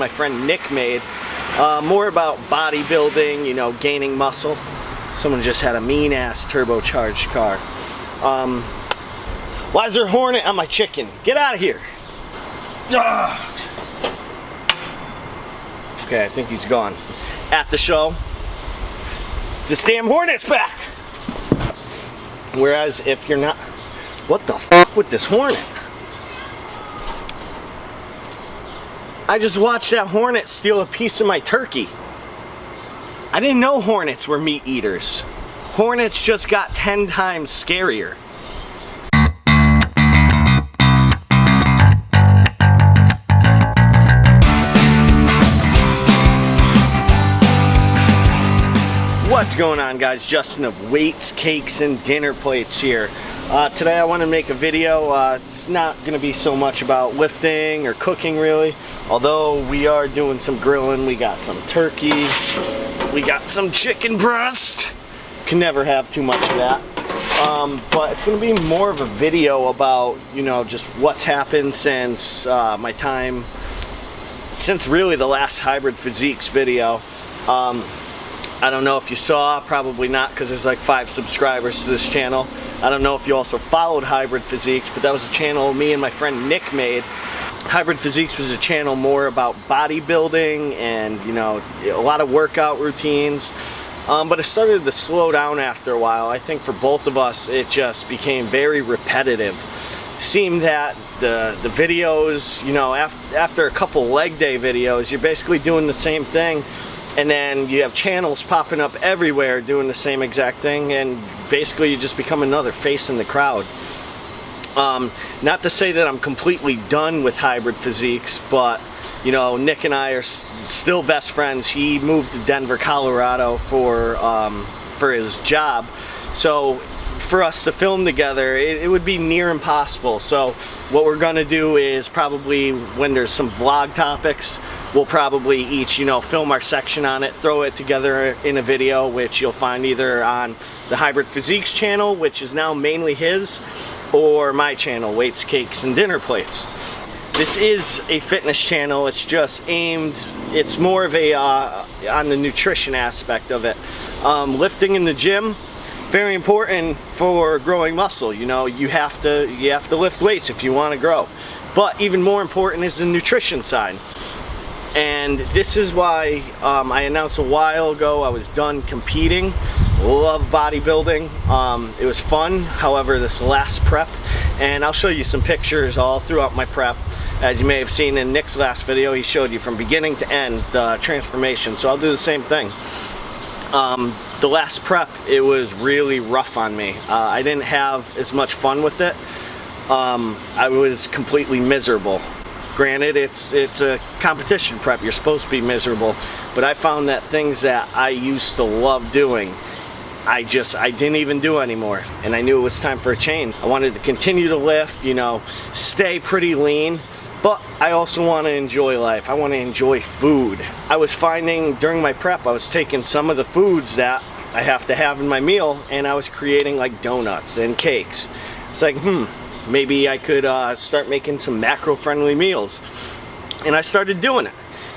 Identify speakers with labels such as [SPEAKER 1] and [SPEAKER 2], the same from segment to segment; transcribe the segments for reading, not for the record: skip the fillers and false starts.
[SPEAKER 1] my friend Nick made. More about bodybuilding, you know, gaining muscle. Someone just had a mean ass turbocharged car. Why is there a hornet on my chicken? Get out of here. Okay, I think he's gone. At the show, this damn hornet's back. Whereas if you're not, what the fuck with this hornet? I just watched that hornet steal a piece of my turkey. I didn't know hornets were meat eaters. Hornets just got 10 times scarier. What's going on, guys? Justin of Weights, Cakes, and Dinner Plates here. Today I want to make a video. It's not going to be so much about lifting or cooking really, although we are doing some grilling. We got some turkey, we got some chicken breast. Can never have too much of that. But it's going to be more of a video about, you know, just what's happened since my time, since really the last Hybrid Physiques video. I don't know if you saw, probably not, because there's like 5 subscribers to this channel. I don't know if you also followed Hybrid Physiques, but that was a channel me and my friend Nick made. Hybrid Physiques was a channel more about bodybuilding and, you know, a lot of workout routines. But it started to slow down after a while. I think for both of us, it just became very repetitive. Seemed that the videos, you know, after a couple leg day videos, you're basically doing the same thing. And then you have channels popping up everywhere doing the same exact thing, and basically you just become another face in the crowd. Not to say that I'm completely done with Hybrid Physiques, but you know, Nick and I are still best friends. He moved to Denver, Colorado for his job, so for us to film together, it would be near impossible. So what we're gonna do is probably, when there's some vlog topics, we'll probably each, you know, film our section on it, throw it together in a video, which you'll find either on the Hybrid Physiques channel, which is now mainly his, or my channel, Weights, Cakes, and Dinner Plates. This is a fitness channel. It's just aimed, it's more of a, on the nutrition aspect of it. Lifting in the gym, very important for growing muscle. You know, you have to lift weights if you want to grow. But even more important is the nutrition side. And this is why I announced a while ago I was done competing. Love bodybuilding. It was fun, however, this last prep, and I'll show you some pictures all throughout my prep. As you may have seen in Nick's last video, he showed you from beginning to end the transformation, so I'll do the same thing. The last prep, it was really rough on me. I didn't have as much fun with it. I was completely miserable. Granted, it's a competition prep, you're supposed to be miserable, but I found that things that I used to love doing, I didn't even do anymore, and I knew it was time for a change. I wanted to continue to lift, you know, stay pretty lean, but I also want to enjoy life. I want to enjoy food. I was finding during my prep, I was taking some of the foods that I have to have in my meal, and I was creating like donuts and cakes. It's like, maybe I could start making some macro-friendly meals. And I started doing it.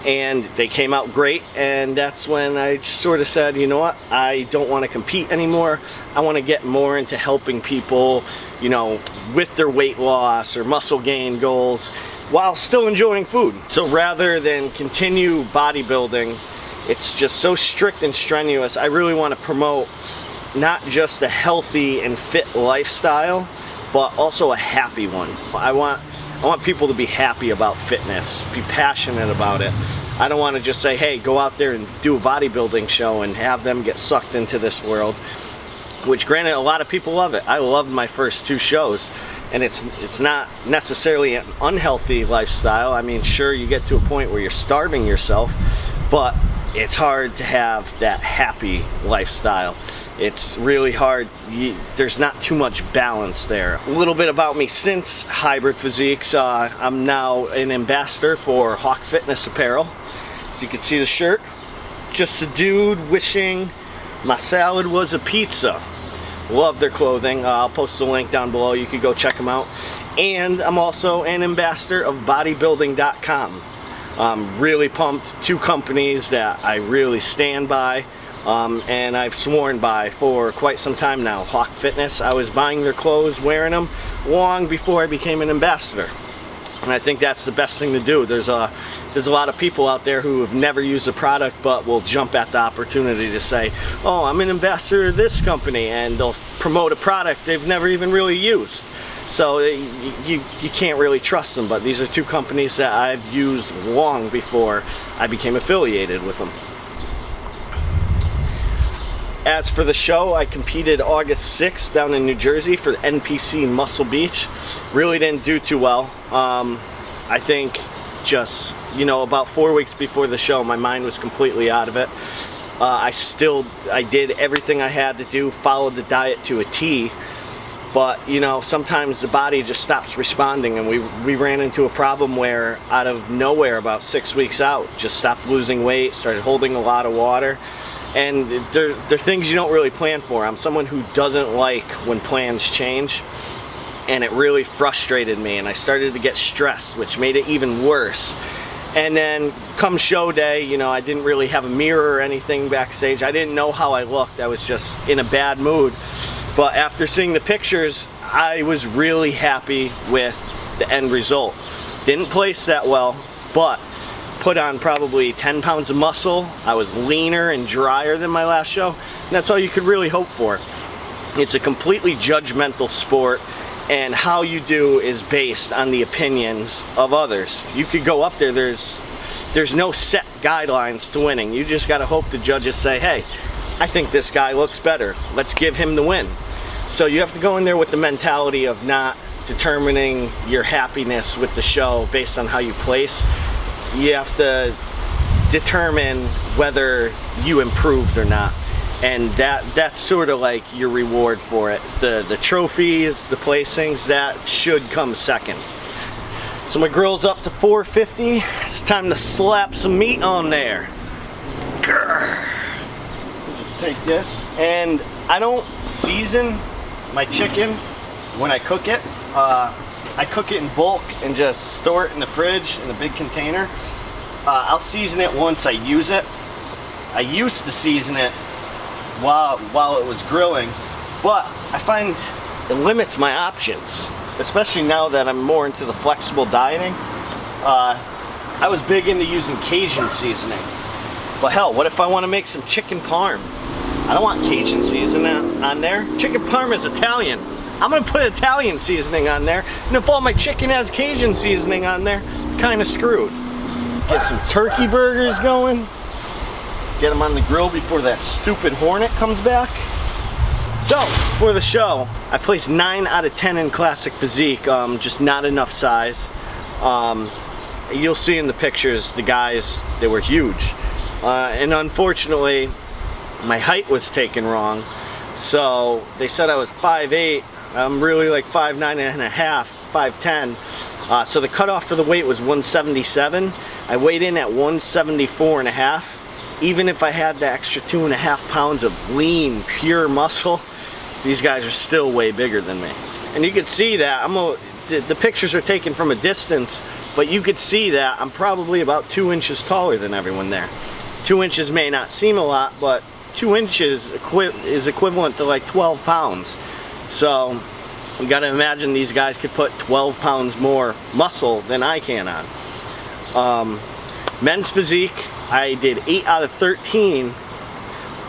[SPEAKER 1] And they came out great, and that's when I sort of said, you know what, I don't want to compete anymore. I want to get more into helping people, you know, with their weight loss or muscle gain goals while still enjoying food. So rather than continue bodybuilding, it's just so strict and strenuous. I really want to promote not just a healthy and fit lifestyle, but also a happy one. I want people to be happy about fitness, be passionate about it. I don't want to just say, hey, go out there and do a bodybuilding show and have them get sucked into this world, which granted, a lot of people love it. I loved my first 2 shows, and it's not necessarily an unhealthy lifestyle. I mean, sure, you get to a point where you're starving yourself, but it's hard to have that happy lifestyle. It's really hard. There's not too much balance there. A little bit about me since Hybrid Physiques. I'm now an ambassador for Hawk Fitness Apparel. So you can see the shirt. Just a dude wishing my salad was a pizza. Love their clothing. I'll post the link down below. You could go check them out. And I'm also an ambassador of bodybuilding.com. Really pumped. 2 companies that I really stand by, and I've sworn by for quite some time now. Hawk Fitness, I was buying their clothes, wearing them long before I became an ambassador. And I think that's the best thing to do. There's a lot of people out there who have never used a product but will jump at the opportunity to say, oh, I'm an ambassador of this company, and they'll promote a product they've never even really used. So you can't really trust them, but these are 2 companies that I've used long before I became affiliated with them. As for the show, I competed August 6th down in New Jersey for NPC Muscle Beach. Really didn't do too well. I think just, about 4 weeks before the show, my mind was completely out of it. I did everything I had to do, followed the diet to a T, but sometimes the body just stops responding, and we ran into a problem where out of nowhere, about 6 weeks out, just stopped losing weight, started holding a lot of water. And they're things you don't really plan for. I'm someone who doesn't like when plans change, and it really frustrated me, and I started to get stressed, which made it even worse. And then come show day, I didn't really have a mirror or anything backstage. I didn't know how I looked. I was just in a bad mood. But after seeing the pictures, I was really happy with the end result. Didn't place that well, but put on probably 10 pounds of muscle. I was leaner and drier than my last show, and that's all you could really hope for. It's a completely judgmental sport, and how you do is based on the opinions of others. You could go up there, there's no set guidelines to winning. You just gotta hope the judges say, hey, I think this guy looks better, let's give him the win. So you have to go in there with the mentality of not determining your happiness with the show based on how you place. You have to determine whether you improved or not, and that's sort of like your reward for it. The trophies, the placings, that should come second. So my grill's up to 450. It's time to slap some meat on there. Grr. Just take this, and I don't season my chicken when I cook it. I cook it in bulk and just store it in the fridge in a big container. I'll season it once I use it. I used to season it while it was grilling, but I find it limits my options, especially now that I'm more into the flexible dieting. I was big into using Cajun seasoning, but hell, what if I want to make some chicken parm? I don't want Cajun seasoning on there. Chicken parm is Italian. I'm gonna put Italian seasoning on there, and if all my chicken has Cajun seasoning on there, kind of screwed. Get some turkey burgers going. Get them on the grill before that stupid Hornet comes back. So, for the show, I placed 9 out of 10 in Classic Physique, just not enough size. You'll see in the pictures, the guys, they were huge. And unfortunately, my height was taken wrong. So, they said I was 5'8". I'm really like 5'9 and a half, 5'10". So the cutoff for the weight was 177. I weighed in at 174 and a half. Even if I had the extra 2.5 pounds of lean, pure muscle, these guys are still way bigger than me. And you can see that, the pictures are taken from a distance, but you could see that I'm probably about 2 inches taller than everyone there. 2 inches may not seem a lot, but 2 inches is equivalent to like 12 pounds. So you gotta imagine these guys could put 12 pounds more muscle than I can on. Men's physique, I did 8 out of 13,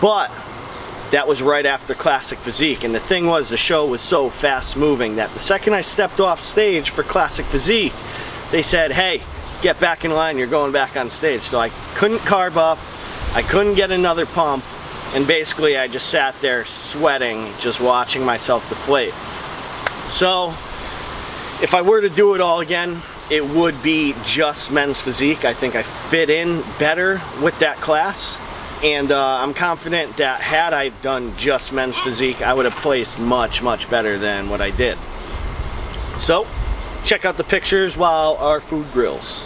[SPEAKER 1] but that was right after Classic Physique. And the thing was, the show was so fast moving that the second I stepped off stage for Classic Physique, they said, hey, get back in line, you're going back on stage. So I couldn't carb up, I couldn't get another pump, and basically I just sat there sweating, just watching myself deflate. So if I were to do it all again, it would be just men's physique. I think I fit in better with that class, and I'm confident that had I done just men's physique, I would have placed much, much better than what I did. So check out the pictures while our food grills.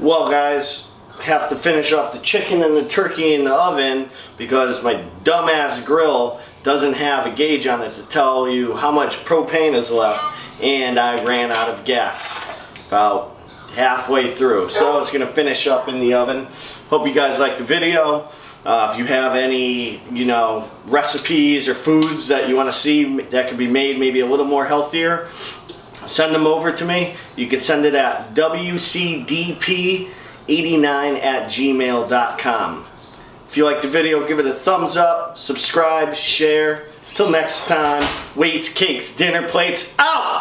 [SPEAKER 1] Well guys, have to finish off the chicken and the turkey in the oven because my dumbass grill doesn't have a gauge on it to tell you how much propane is left, and I ran out of gas about halfway through. So it's gonna finish up in the oven. Hope you guys liked the video. If you have any, recipes or foods that you want to see that could be made maybe a little more healthier, send them over to me. You can send it at wcdp89@gmail.com. If you like the video, give it a thumbs up, subscribe, share. Till next time, weights, cakes, dinner plates, out!